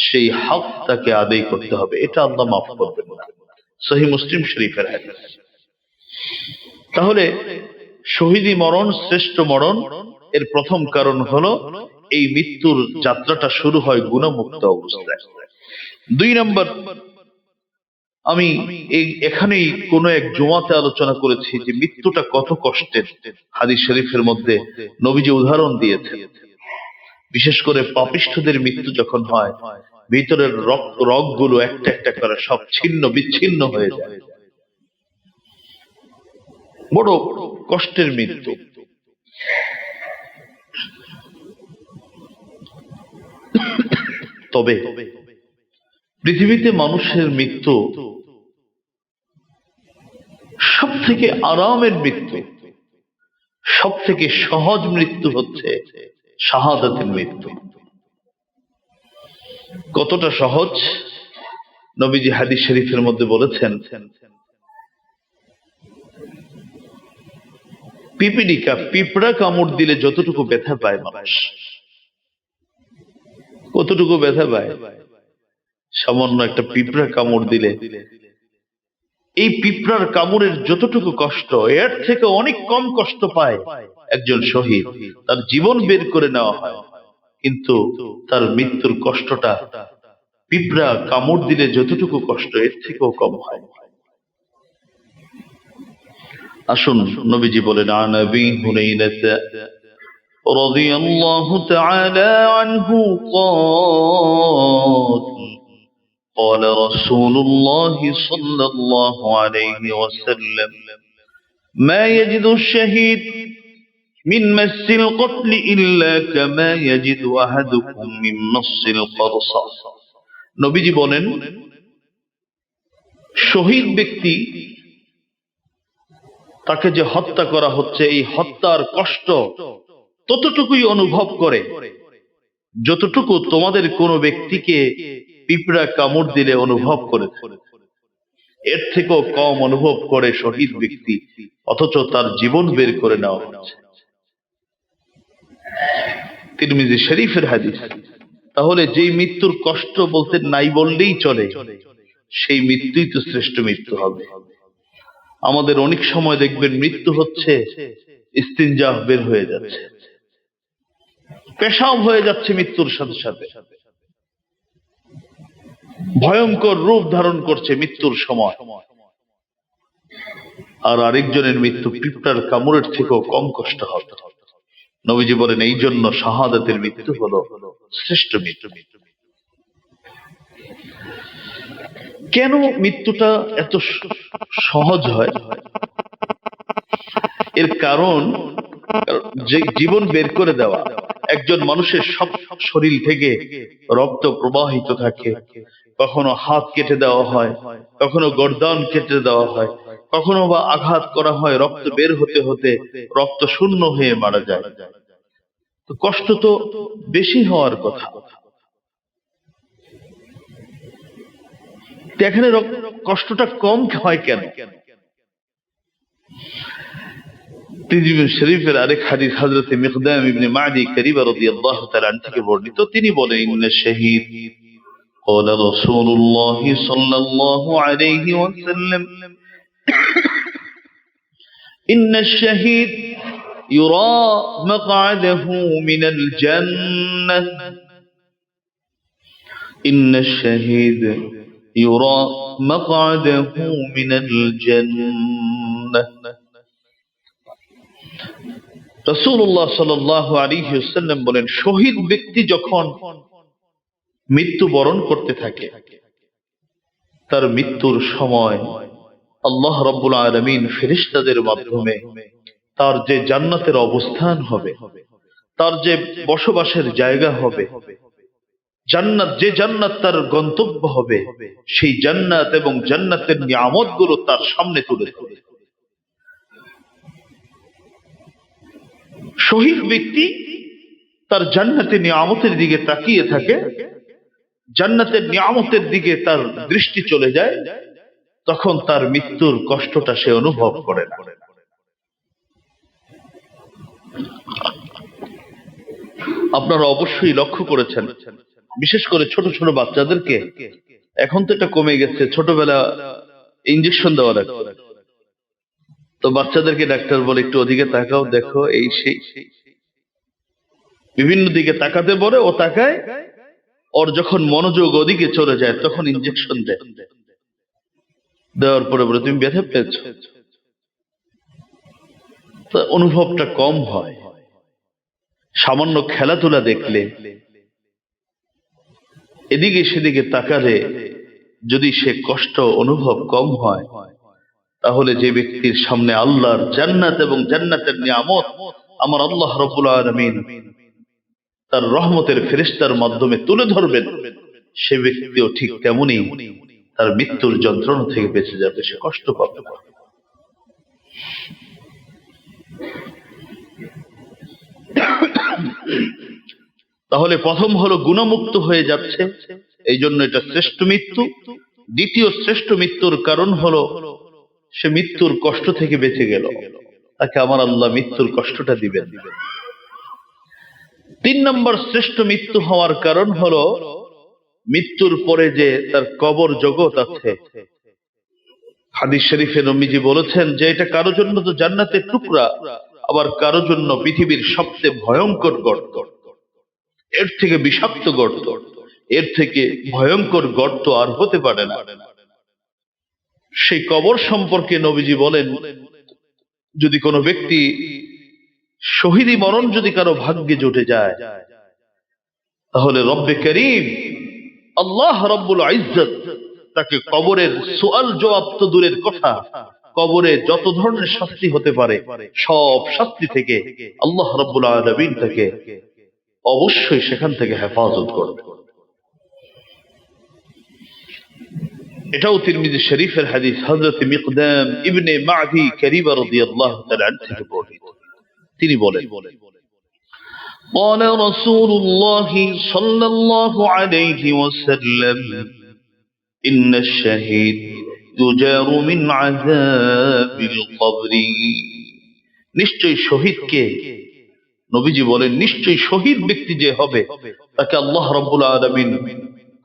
সেই হক তাকে আদায় করতে হবে, এটা আল্লাহ মাফ করবেন না। সহিহ মুসলিম শরীফের হাদিস। তাহলে শহীদি মরণ শ্রেষ্ঠ মরণ, এর প্রথম কারণ হলো এই মৃত্যুর যাত্রাটা শুরু হয় গুণমুক্ত অবস্থায়। 2 নম্বর, আমি এখানেই কোন এক জুমাতে আলোচনা করেছি যে মৃত্যুটা কত কষ্টের। হাদিস শরীফের মধ্যে নবীজি উদাহরণ দিয়েছেন, বিশেষ করে পাপিষ্ঠদের মৃত্যু যখন হয়, ভিতরের রগগুলো একটা একটা করে সব ছিন্ন বিচ্ছিন্ন হয়ে যায়। বড় কষ্টের মৃত্যু। তবে পৃথিবীতে মানুষের মৃত্যু সব থেকে আরামের মৃত্যু, সব থেকে সহজ মৃত্যু হচ্ছে শাহাদাতের মৃত্যু। কতটা সহজ? নবীজি হাদিস শরীফের মধ্যে বলেছেন, পিঁপড়া কামড় দিলে যতটুকু ব্যথা পায় মানুষ, কতটুকু ব্যথা পায়? সামান্য একটা পিঁপড়া কামড় দিলে, এই পিঁপড়ার কামড়ের যতটুকু কষ্ট, এর থেকে অনেক কম কষ্ট পায় একজন শহীদ। তার জীবন বের করে নেওয়া হয়, কিন্তু তার মৃত্যুর কষ্টটা পিঁপড়া কামড় দিলে যতটুকু কষ্ট, এর থেকেও কম হয়। আসুন, নবীজি বলেন, আন আবি হুরায়রা রাদিয়াল্লাহু তাআলা আনহু قال قال رسول الله صلى الله عليه وسلم ما يجد الشهيد من مس القتل إلا كما يجد أحدكم من مس القرص। নবীজি বলেন, শহীদ ব্যক্তি, তাকে যে হত্যা করা হচ্ছে, এই হত্যার কষ্ট ততটুকুই অনুভব করে যতটুকু তোমাদের কোনো ব্যক্তিকে পিঁপড়া কামড় দিলে অনুভব করে। এর থেকেও কম অনুভব করে শহীদ ব্যক্তি, অথচ তার জীবন বের করে নেওয়া হচ্ছে। তিরমিজি শরীফের হাদিস। তাহলে যেই মৃত্যুর কষ্ট বলতে নাই বললেই চলে, সেই মৃত্যুই তো শ্রেষ্ঠ মৃত্যু হবে। আমাদের অনেক সময় দেখবেন মৃত্যু হচ্ছে ইস্তিনজা বের হয়ে যাচ্ছে, পেশাব হয়ে যাচ্ছে মৃত্যুর সাথে সাথে, ভয়ঙ্কর রূপ ধারণ করছে মৃত্যুর সময়। আর আরেকজনের মৃত্যু পিঁপড়ার কামড়ের থেকেও কম কষ্ট হবে। নবীজি বলেন, এই জন্য শাহাদাতের মৃত্যু হলো শ্রেষ্ঠ মৃত্যু। কেন মৃত্যুটা এত সহজ হয়? এর কারণ যে জীবন বের করে দেওয়া। একজন মানুষের সব শরীর থেকে রক্ত প্রবাহিত থাকে, কখনো হাত কেটে দেওয়া হয়, কখনো গর্দান কেটে দেওয়া হয়, কখনো বা আঘাত করা হয়, রক্ত বের হতে হতে রক্ত শূন্য হয়ে মারা যায়। তো কষ্ট তো বেশি হওয়ার কথা। এখানে কষ্টটা কম হয় কেন? তিরমিজি শরীফের আরেক হাদিস হযরত মিকদাম ইবনে মাদি কারিবা রাদিয়াল্লাহু তাআলা আনহু থেকে বর্ণিত, তিনি বলেন, ইন্না শাহীদ قال رسول الله صلى الله عليه وسلم إن الشهيد يرى مقعده من الجنة إن الشهيد يرى مقعده من الجنة। রাসূলুল্লাহ সাল্লাল্লাহু আলাইহি ওয়াসাল্লাম বলেন, শহীদ ব্যক্তি যখন মৃত্যু বরণ করতে থাকে, তার মৃত্যুর সময় আল্লাহ রাব্বুল আলামিন ফেরেশতাদের মাধ্যমে তার যে জান্নাতের অবস্থান হবে, তার যে বসবাসের জায়গা হবে, জান্নাত, যে জান্নাত তার গন্তব্য হবে, সেই জান্নাত এবং জান্নাতের নিয়ামতগুলো তার সামনে তুলে ধরে। শহীদ ব্যক্তি তার জান্নাতের নিয়ামতের দিকে তাকিয়ে থাকে, জান্নাতের নিয়ামতের দিকে তার দৃষ্টি চলে যায়, তখন তার মৃত্যুর কষ্টটা সে অনুভব করে না। আপনারা অবশ্যই লক্ষ্য করেছেন, বিশেষ করে ছোট ছোট বাচ্চাদেরকে, এখন তো এটা কমে গেছে, ছোটবেলা ইঞ্জেকশন দেওয়া লাগে, তো বাচ্চাদেরকে ডাক্তার বলে একটু ওদিকে তাকাও, দেখো এই সেই, বিভিন্ন দিকে তাকাতে বলে, ও তাকায়, ওর যখন মনোযোগ ওদিকে চলে যায় তখন ইঞ্জেকশন দেয়, দেওয়ার পরে বলে তুমি ব্যথা পেয়েছ, অনুভবটা কম হয়। সামান্য খেলাধুলা দেখলে, এদিকে সেদিকে তাকালে যদি সে কষ্ট অনুভব কম হয়, তাহলে যে ব্যক্তির সামনে আল্লাহর জান্নাত এবং জান্নাতের নিয়ামত আমার আল্লাহ রাব্বুল আলামিন তার রহমতের ফেরেশতার মাধ্যমে তুলে ধরবেন, সে ব্যক্তিও ঠিক তেমনি তার মৃত্যুর যন্ত্রণা থেকে বেঁচে যাবে, সে কষ্ট পাবে না। তাহলে প্রথম হলো গুণমুক্ত হয়ে যাচ্ছে, এই জন্য এটা শ্রেষ্ঠ মৃত্যু। দ্বিতীয় শ্রেষ্ঠ মৃত্যুর কারণ হলো সে মৃত্যুর কষ্ট থেকে বেঁচে গেল, তাকে আমার আল্লাহ মৃত্যুর কষ্টটা দিবেন। 3 নম্বর শ্রেষ্ঠ মৃত্যু হওয়ার কারণ হলো মৃত্যুর পরে যে তার কবর জগৎ আছে। হাদিস শরীফে নবীজি বলেছেন যে এটা কারো জন্য তো জান্নাতের টুকরা, আবার কারো জন্য পৃথিবীর সবচেয়ে ভয়ঙ্কর গর্ত, এর থেকে বিষাক্ত গর্ত, এর থেকে ভয়ঙ্কর গর্ত আর হতে পারে না। সেই কবর সম্পর্কে নবীজি বলেন, যদি কোনো ব্যক্তি শহীদি মরণ যদি কারো ভাগ্যে জুটে যায়, তাহলে রব্বে করিম আল্লাহ রাব্বুল ইজ্জত তাকে কবরের সুআল জবাব তো দূরের কথা, কবরে যত ধরনের শাস্তি হতে পারে সব শাস্তি থেকে আল্লাহ রাব্বুল আলামিন তাকে অবশ্যই সেখান থেকে হেফাজত করবে। এটাও তিরমিজি শরীফের হাদিস, হযরত মিকদাম ইবনে মাদি কারিবা রাদিয়াল্লাহু তাআলা আনহু থেকে বর্ণিত। তিনি বলেন, قال رسول الله صلى الله عليه وسلم إن الشهيد يجار من عذاب القبر। নিশ্চয়ই শহীদকে, নবীজি বলেন, নিশ্চয়ই শহীদ ব্যক্তি যে হবে তাকে আল্লাহ রাব্বুল আলামিন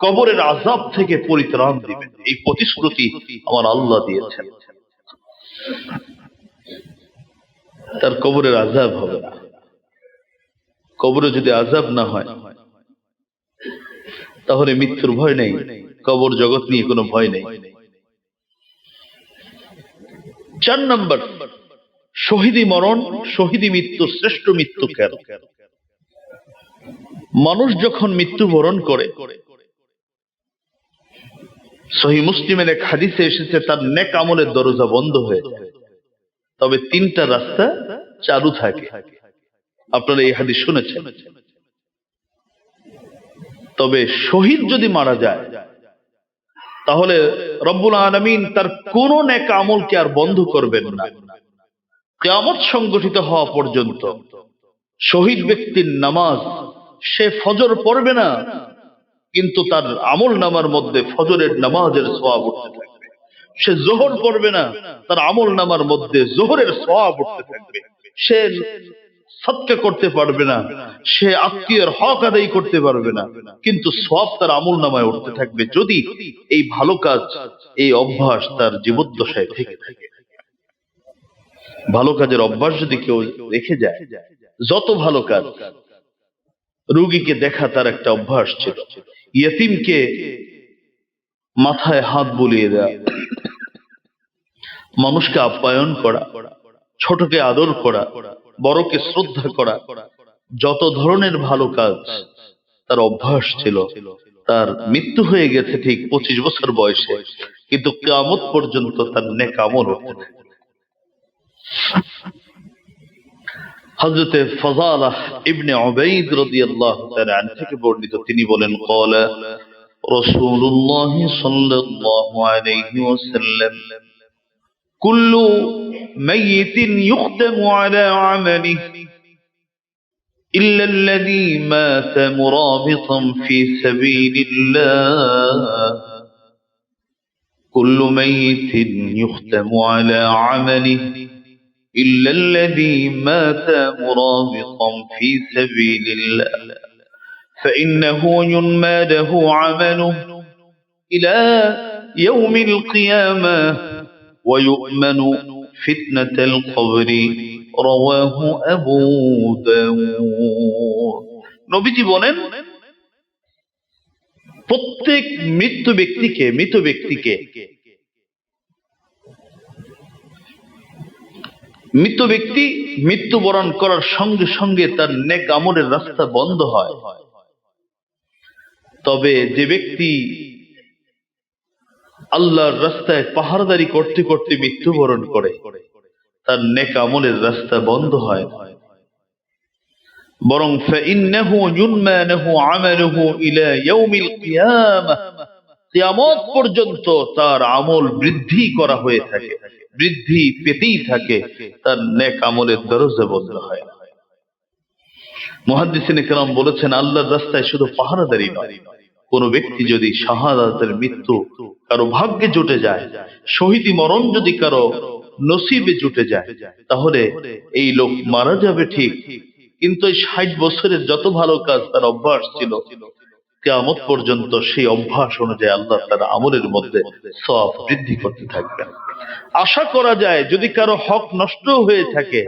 কবরের আযাব থেকে পরিত্রাণ দিবেন, এই প্রতিশ্রুতি আমার আল্লাহ দিয়েছেন। তার কবরের আযাব হবে না। কবরে যদি আযাব না হয় তাহলে মৃত্যুর ভয় নেই, কবর জগৎ নিয়ে কোনো ভয় নেই। 4 নম্বর, শহীদি মরণ, শহীদি মৃত্যু শ্রেষ্ঠ মৃত্যু কেন? মানুষ যখন মৃত্যুবরণ করে, সহিহ মুসলিমের এক হাদিসে এসেছে তার নেক আমলের দরজা বন্ধ হয়ে যায়, তবে 3টা রাস্তা চালু থাকে। আপনারা এই হাদিস শুনেছেন। তবে শহীদ যদি মারা যায় তাহলে রব্বুল আলামিন তার কোন নেক আমলকে আর বন্ধ করবেন না। কিয়ামত সংগঠিত হওয়া পর্যন্ত শহীদ ব্যক্তির নামাজ, সে ফজর পড়বে না, কিন্তু তার আমল নামার মধ্যে ফজরের নামাজের সওয়াব উঠতে থাকবে। সে যোহর পড়বে না, তার আমল নামার মধ্যে যোহরের সওয়াব উঠতে থাকবে। সে সাদকা করতে পারবে না, সে আত্মীয়ের হক আদায় করতে পারবে না, কিন্তু সওয়াব তার আমল নামায় উঠতে থাকবে, যদি এই ভালো কাজ, এই অভ্যাস তার জীবদ্দশায় থেকে থাকে। ভালো কাজের অভ্যাস যদি কেউ রেখে যায়, যত ভালো কাজ, রোগীকে দেখা তার একটা অভ্যাস ছিল, ইয়েতিমকে মাথায় হাত বুলিয়ে দেয়া, মানুষকে আপ্যায়ন করা, ছোটকে আদর করা, বড়কে শ্রদ্ধা করা, যত ধরনের ভালো কাজ তার অভ্যাস ছিল। তার মৃত্যু হয়ে গেছে ঠিক 25 বছর বয়সে, কিন্তু কিয়ামত পর্যন্ত তার নেক আমল হতে থাকে। হযরতে ফাযালাহ ইবনে উবাইদ রাদিয়াল্লাহু তাআলা আনহু থেকে বর্ণিত, তিনি বলেন, قال رسول الله صلى الله عليه وسلم كل ميت يختم على عمله إلا الذي مات مرابطا في سبيل الله كل ميت يختم على عمله إلا الذي مات مرابطا في سبيل الله فإنه ينمى له عمله إلى يوم القيامة ويؤمن فتنة القبر رواه أبو داود। নবীজি বলেন, প্রত্যেক মৃত ব্যক্তিকে মৃত ব্যক্তি মৃত্যুবরণ করার সঙ্গে সঙ্গে তার নেক আমলের রাস্তা বন্ধ হয়। তবে যে ব্যক্তি আল্লাহর রাস্তায় পাহারাদারি করতে করতে মৃত্যুবরণ করে, তার নেক আমলের রাস্তা বন্ধ হয় না, বরং فإنه ينمى له عمله إلى يوم القيامة, কিয়ামত পর্যন্ত তার আমল বৃদ্ধি করা হয়ে থাকে, বৃদ্ধি পেতেই থাকে, তার নেক আমলের দরজা বন্ধ হয় না। মুহাদ্দিসিনে কেরাম বলেছেন, আল্লাহর রাস্তায় শুধু পাহারাদারি নয়, কোন ব্যক্তি যদি শাহাদাতের মৃত্যু কারো ভাগ্যে জুটে যায়, শহীদি মরণ যদি কারো নসিবে জুটে যায়, তাহলে এই লোক মারা যাবে ঠিক, কিন্তু এই 60 বছরের যত ভালো কাজ তার অভ্যাস ছিল, কিয়ামত পর্যন্ত সেই অভ্যাস অনুযায়ী আল্লাহ তার আমলের মধ্যে সওয়াব বৃদ্ধি করতে থাকবেন। আশা করা যায় যদি কারো হক নষ্ট হয়ে থাকে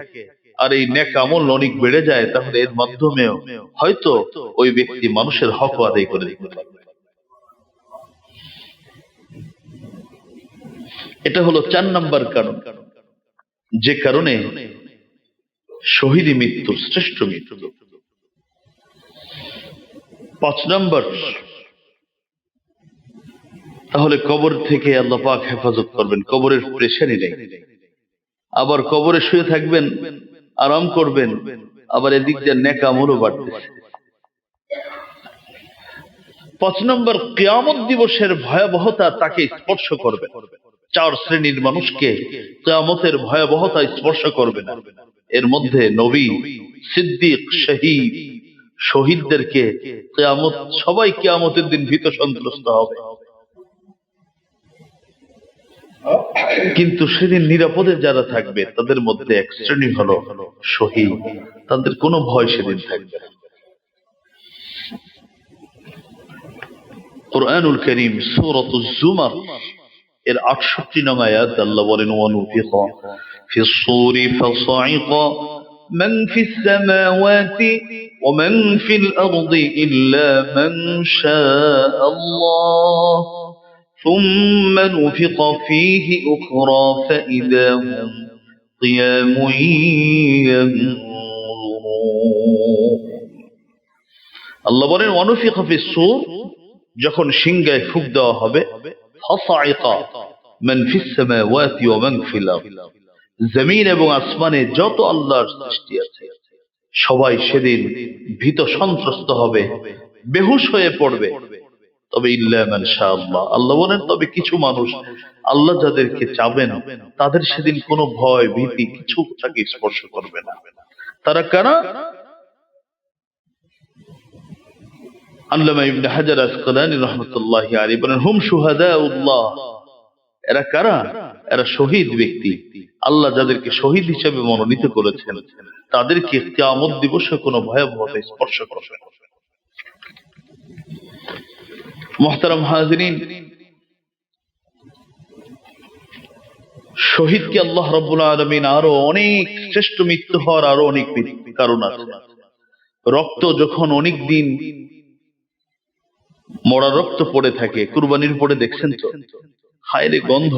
আর এই নেক আমল অনেক বেড়ে যায়, তাহলে এর মাধ্যমেও হয়তো ওই ব্যক্তি মানুষের হক আদায় করে দিতে পারবে। এটা হলো 4 নম্বর কারণ, যে কারণে শহীদি মৃত্যু শ্রেষ্ঠ মৃত্যু। 5 নম্বর, তাহলে কবর থেকে আল্লাহ পাক হেফাজত করবেন, কবরের প্রেশারই নেই। আবার কবরে শুয়ে থাকবেন, আরাম করবেন, আবার এদিক দিয়ে নেক আমলও বাড়তেছে। 5 নম্বর, কিয়ামত দিবসের ভয়াবহতা তাকে স্পর্শ করবে। 4 শ্রেণীর মানুষকে কিয়ামতের ভয়াবহতা স্পর্শ করবে না। এর মধ্যে নবী, সিদ্দিক, শহীদ, শহীদদেরকে কিয়ামত, সবাই কিয়ামতের দিন ভীত সন্ত্রস্ত হবে, কিন্তু সেদিন নিরাপদে যারা থাকবে তাদের মধ্যে এক শ্রেণী হলো শহীদ, তাদের কোনো ভয় সেদিন থাকবে না। কুরআনুল কারীম সূরাতুজ জুমার এর 68 নং আয়াত আল্লাহ বলেন, ওয়ানুফিখা ফিস সূরি ফাসাইকা মান ফিস সামাওয়াতি ওয়া মান ফিল আরদি ইল্লা মান শাআল্লাহ ثم نفخ فيه أخرى فإذا هم قيام ينظرون। আল্লাহ বলেন, ওয়ানুফিখ ফিস সূর, যখন সিংহায় ফুঁক দেওয়া হবে, ফাসাইকা মান ফিস সামাওয়াতি ওয়া মান ফিল আরদ, জমিন এবং আসমানে যত আল্লাহর সৃষ্টি আছে সবাই সেদিন ভীত সন্ত্রস্ত হবে, বেহুশ হয়ে পড়বে। তবে ইল্লা মান শাআল্লাহ, আল্লাহ বলেন, তবে কিছু মানুষ, আল্লাহ যাদেরকে চাবেন তাদের সেদিন কোনো ভয় ভীতি কিছু তাকে স্পর্শ করবে না। তারা কারা? আল্লামা ইবনে হাজার আসকালানী রাহমাতুল্লাহি আলাইহি বলেন, হুম শুহাদাউল্লাহ, এরা কারা? এরা শহীদ ব্যক্তি। আল্লাহ যাদেরকে শহীদ হিসেবে মনোনীত করেছেন তাদেরকে কিয়ামত দিবসে কোনো ভয়াবহতা স্পর্শ করবে না। মুহতারাম হাজিরিন, শহীদকে আল্লাহ রাব্বুল আলামিন আরো অনেক শ্রেষ্ঠ মৃত্যু হওয়ার আরো অনেক কারণ আছে। রক্ত যখন অনেক দিন মরা রক্ত পড়ে থাকে, কুরবানির পরে দেখছেন তো, হায়রে গন্ধ,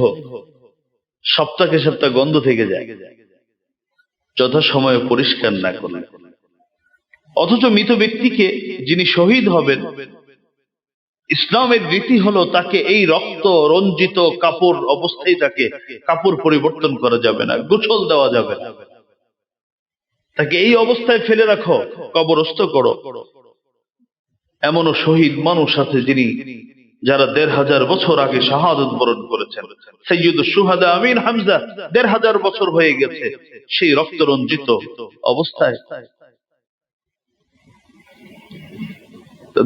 সপ্তাহে সপ্তাহ গন্ধ থেকে যায়, যথাসময়ে পরিষ্কার না করে। অথচ মৃত ব্যক্তিকে, যিনি শহীদ হবেন, ইসলামের রীতি হলো তাকে এই রক্ত রঞ্জিত কাপড় অবস্থায় তাকে কাপড় পরিবর্তন করা যাবে না, গোসল দেওয়া যাবে না, তাকে এই অবস্থায় ফেলে রাখো, কবরস্থ করো। এমনও শহীদ মানুষ আছে যিনি, যারা 1500 বছর আগে শাহাদাত বরণ করেছেন। সাইয়্যিদুশ শুহাদা আমিন হামজা 1500 বছর হয়ে গেছে সেই রক্ত রঞ্জিত অবস্থায়।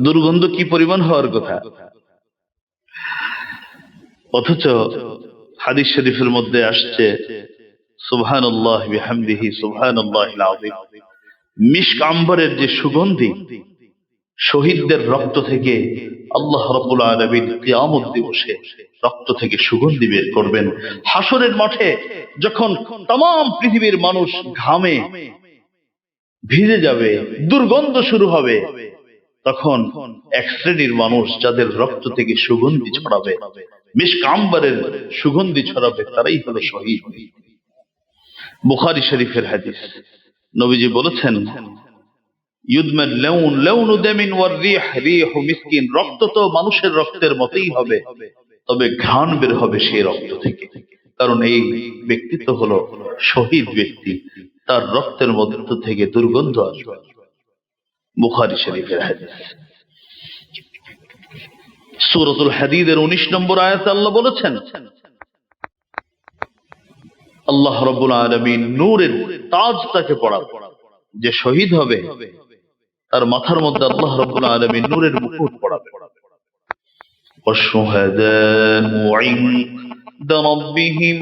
দুর্গন্ধ কি পরিমাণ হওয়ার কথা! অথচ হাদিস শরীফের মধ্যে আসছে, সুবহানাল্লাহ বিহামদিহি সুবহানাল্লাহিল আযীম, মিশক আম্বরের যে সুগন্ধি, শহীদদের রক্ত থেকে আল্লাহ রাব্বুল আলামিন কিয়ামত দিবসে রক্ত থেকে সুগন্ধি বের করবেন। হাসরের মাঠে যখন तमाम পৃথিবীর মানুষ ঘামে ভিজে যাবে, দুর্গন্ধ শুরু হবে, তখন এক শ্রেণীর মানুষ যাদের রক্ত থেকে সুগন্ধি ছড়াবে, মিশক আম্বরের সুগন্ধি ছড়াবে, তারাই হলো শহীদ। বুখারী শরীফের হাদিস, নবীজি বলেছেন, ইউদমাল লাউন লাউনু দামিন ওয়ার রিহ রিহু মিসকিন, রক্ত তো মানুষের রক্তের মতোই হবে, তবে ঘ্রাণ বের হবে সেই রক্ত থেকে, কারণ এই ব্যক্তিত্ব হলো শহীদ ব্যক্তি, তার রক্তের মধ্য থেকে দুর্গন্ধ আসবে। বুখারী শরীফের হাদিস। সূরাতুল হাদীদের 19 নম্বর আয়াতে আল্লাহ বলেছেন, আল্লাহ রাব্বুল আলামিন নূরের তাজ তাকে পরাবে, যে শহীদ হবে তার মাথার মধ্যে আল্লাহ রাব্বুল আলামিন নূরের মুকুট পরাবে। ওয়াশুহাদাউ ইনদা রাব্বিহিম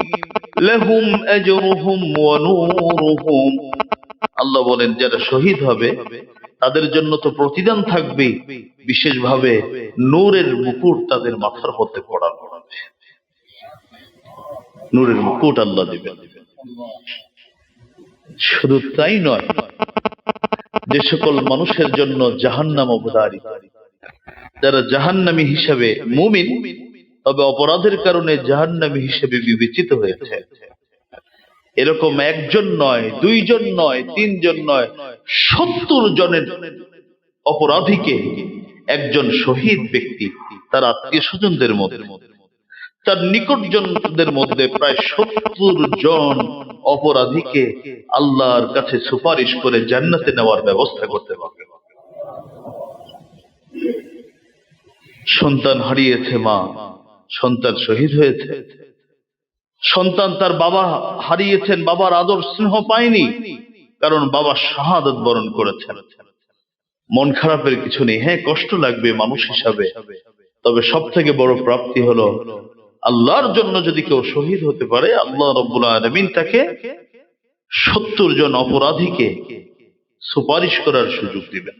লাহুম আজরুহুম ওয়া নূরুহুম, আল্লাহ বলেন যারা শহীদ হবে তাদের জন্য তো প্রতিদান থাকবে, বিশেষভাবে নূরের মুকুট তাদের মাথার মধ্যে পরানো হবে। নূরের মুকুট আল্লাহ দিবেন। শুধু তাই নয়, যে সকল মানুষের জন্য জাহান্নাম অবধারিত, যারা জাহান্নামী হিসেবে মুমিন তবে অপরাধের কারণে জাহান্নামী হিসেবে বিবেচিত হয়েছে, এরকম একজন নয়, দুইজন নয়, তিনজন নয়, 70 জনের অপরাধীকে একজন শহীদ ব্যক্তি তার আত্মীয় স্বজনদের মধ্যে, তার নিকটজনদের মধ্যে প্রায় 70 জন অপরাধীকে আল্লাহর কাছে সুপারিশ করে জান্নাতে নেওয়ার ব্যবস্থা করতে পারবে। সন্তান হারিয়েছে মা, সন্তান শহীদ হয়েছে। সন্তান তার বাবা হারিয়েছেন, বাবার আদর স্নেহ পায়নি, কারণ বাবা শাহাদাত বরণ করেছেন। মন খারাপের কিছু নেই, হ্যাঁ কষ্ট লাগবে মানুষ হিসাবে, তবে সব থেকে বড় প্রাপ্তি হলো আল্লাহর জন্য যদি কেউ শহীদ হতে পারে, আল্লাহ রাব্বুল আলামিন তাকে 70 জন অপরাধীকে সুপারিশ করার সুযোগ দিবেন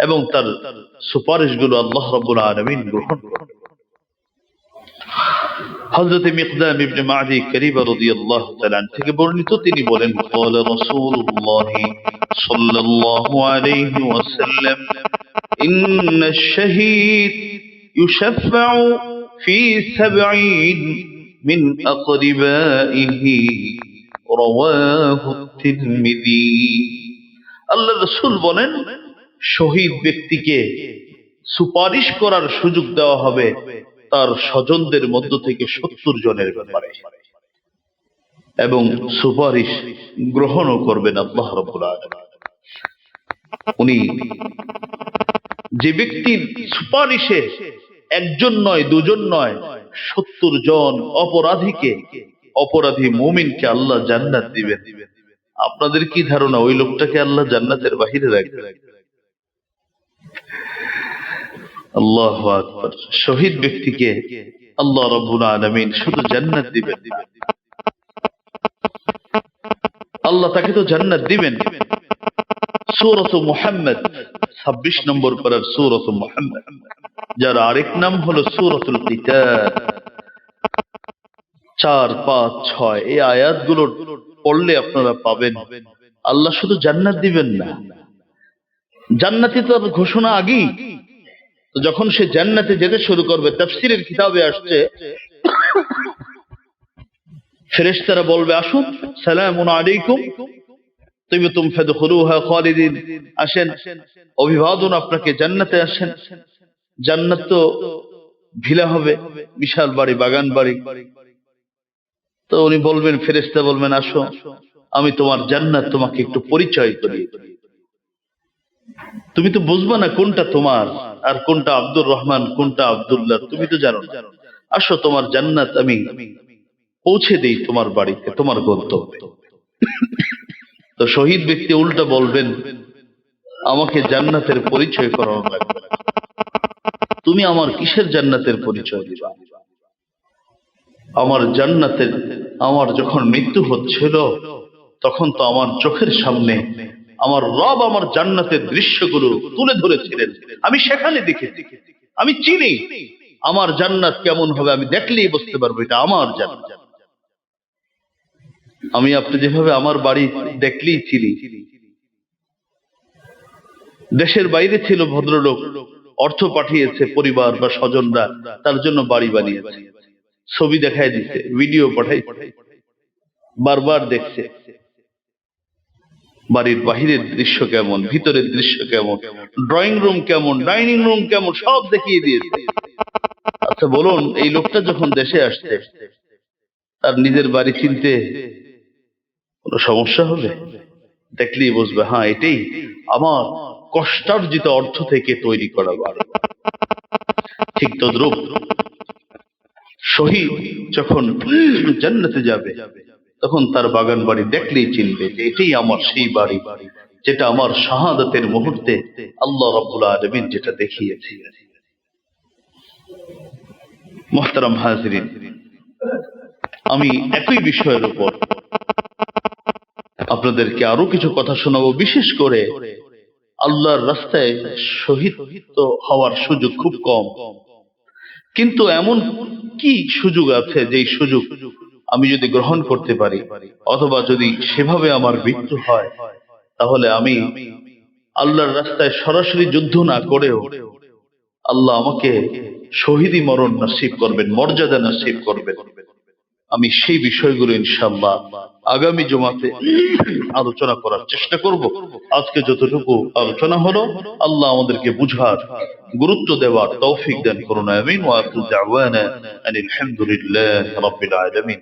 এবং তার সুপারিশগুলো আল্লাহ রাব্বুল আলামিন গ্রহণ করবেন। হযরত মিকদাম ইবনে মাদি কারিবা রাদিয়াল্লাহু তাআলা থেকে বর্ণিত, তিনি বলেন, ক্বালা রাসূলুল্লাহ সাল্লাল্লাহু আলাইহি ওয়াসাল্লাম, ইন্নাশ শাহীদ ইউশাফাউ ফি 70 মিন আকরিবাইহি, রাওয়াহু তিরমিজি। আল্লাহর রাসূল বলেন, শহীদ ব্যক্তিকে সুপারিশ করার সুযোগ দেওয়া হবে তার স্বজনদের মধ্য থেকে 70 জনের ব্যাপারে, এবং সুপারিশ গ্রহণও করবেন আল্লাহ রাব্বুল আলামিন। উনি যে ব্যক্তির সুপারিশে একজন নয়, দুজন নয়, 70 জন অপরাধীকে, অপরাধী মুমিনকে আল্লাহ জান্নাত দিবেন। আপনাদের কি ধারণা ওই লোকটাকে আল্লাহ জান্নাতের বাহিরে রাখবেন? আল্লাহু আকবার। শহীদ ব্যক্তিকে আল্লাহ রাব্বুল আলামিন শুধু জান্নাত দিবেন, আল্লাহ তাকে তো জান্নাত দিবেন। সূরাত মুহাম্মদ 26 নম্বর পারার সূরাত মুহাম্মদ, যার আরেক নাম হলো সূরাতুল কিতাব, 4, 5, 6 এই আয়াতগুলো পড়লে আপনারা পাবেন আল্লাহ শুধু জান্নাত দিবেন না, জান্নাতি তো ঘোষণা আগেই। তো যখন সে জান্নাতে যেতে শুরু করবে, তাফসীরের কিতাবে আসছে, ফেরেশতারা বলবে, আসুন, সালামুন আলাইকুম তিবতুম ফাদখুলুহা খালিদিন, আসেন, অভিবাদন আপনাকে, জান্নাতে আসেন। জান্নাত তো ভিলা হবে, বিশাল বাড়ি, বাগান বাড়ি। তো উনি বলবেন, ফেরেশতা বলবেন, আসো, আমি তোমার জান্নাত তোমাকে একটু পরিচয় করি। তুমি তো বুঝবা না কোনটা তোমার আর কোনটা আব্দুর রহমান, কোনটা আব্দুল্লাহ, তুমি তো জানো না। আসো, তোমার জান্নাত আমি পৌঁছে দেই তোমার বাড়িতে, তোমার গন্তব্যে। তো শহীদ ব্যক্তি উল্টা বলবেন, আমাকে জান্নাতের পরিচয় করানো লাগবে, তুমি আমার কিসের জান্নাতের পরিচয় দিবা? আমার জান্নাতের, আমার যখন মৃত্যু হচ্ছিল তখন তো আমার চোখের সামনে আমার রব আমার জান্নাতের দৃশ্যগুলো তুলে ধরেছিলেন, আমি সেখানে দেখেছি, আমি চিনি আমার জান্নাত কেমন হবে, আমি দেখলেই বুঝতে পারবো এটা আমার জান্নাত। আমি আপনি যেভাবে আমার বাড়ি দেখলেই চিনি। দেশের বাইরে ছিল ভদ্রলোক, অর্থ পাঠিয়েছে পরিবার বা স্বজনরা, তার জন্য বাড়ি বানিয়েছে, ছবি দেখায় দিচ্ছে, ভিডিও পাঠাইছে, বারবার দেখছে বাড়ির বাহিরের দৃশ্য কেমন, ভিতরের দৃশ্য কেমন, ড্রয়িং রুম কেমন, ডাইনিং রুম কেমন, সব দেখিয়ে দিয়েছে। আচ্ছা বলুন, এই লোকটা যখন দেশে আসছে তার নিজের বাড়ি চিনতে কোনো সমস্যা হবে? দেখলেই বুঝবে হ্যাঁ এটাই আমার কষ্টার্জিত অর্থ থেকে তৈরি করা বাড়ি। ঠিক তদ্রূপ শহীদ যখন জান্নাতে যাবে তখন তার বাগান বাড়ি দেখলেই চিনবে যে এটাই আমার সেই বাড়ি, যেটা আমার শাহাদাতের মুহূর্তে আল্লাহ রাব্বুল আলামিন যেটা দেখিয়েছে। মুহতারাম হাজিরিন, আমি একই বিষয়ের উপর আপনাদেরকে আরো কিছু কথা শোনাবো। বিশেষ করে আল্লাহর রাস্তায় শহীদ হওয়ার সুযোগ খুব কম, কিন্তু এমন কি সুযোগ আছে যেই সুযোগ আমি যদি গ্রহণ করতে পারি অথবা যদি সেভাবে আমার মৃত্যু হয়, তাহলে আমি আল্লাহর রাস্তায় সরাসরি যুদ্ধ না করেও আল্লাহ আমাকে শহীদি মরণ নসিব করবেন, মর্যাদা নসিব করবেন। আমি সেই বিষয়গুলো ইনশাআল্লাহ আগামী জুমাতে আলোচনা করার চেষ্টা করব। আজকে যতটুকু আলোচনা হলো আল্লাহ আমাদেরকে বুঝার, গুরুত্ব দেওয়ার তৌফিক দান করুন। আমিন। ওয়া আখিরু দাওয়ানা আনিল হামদুলিল্লাহি রাব্বিল আলামিন।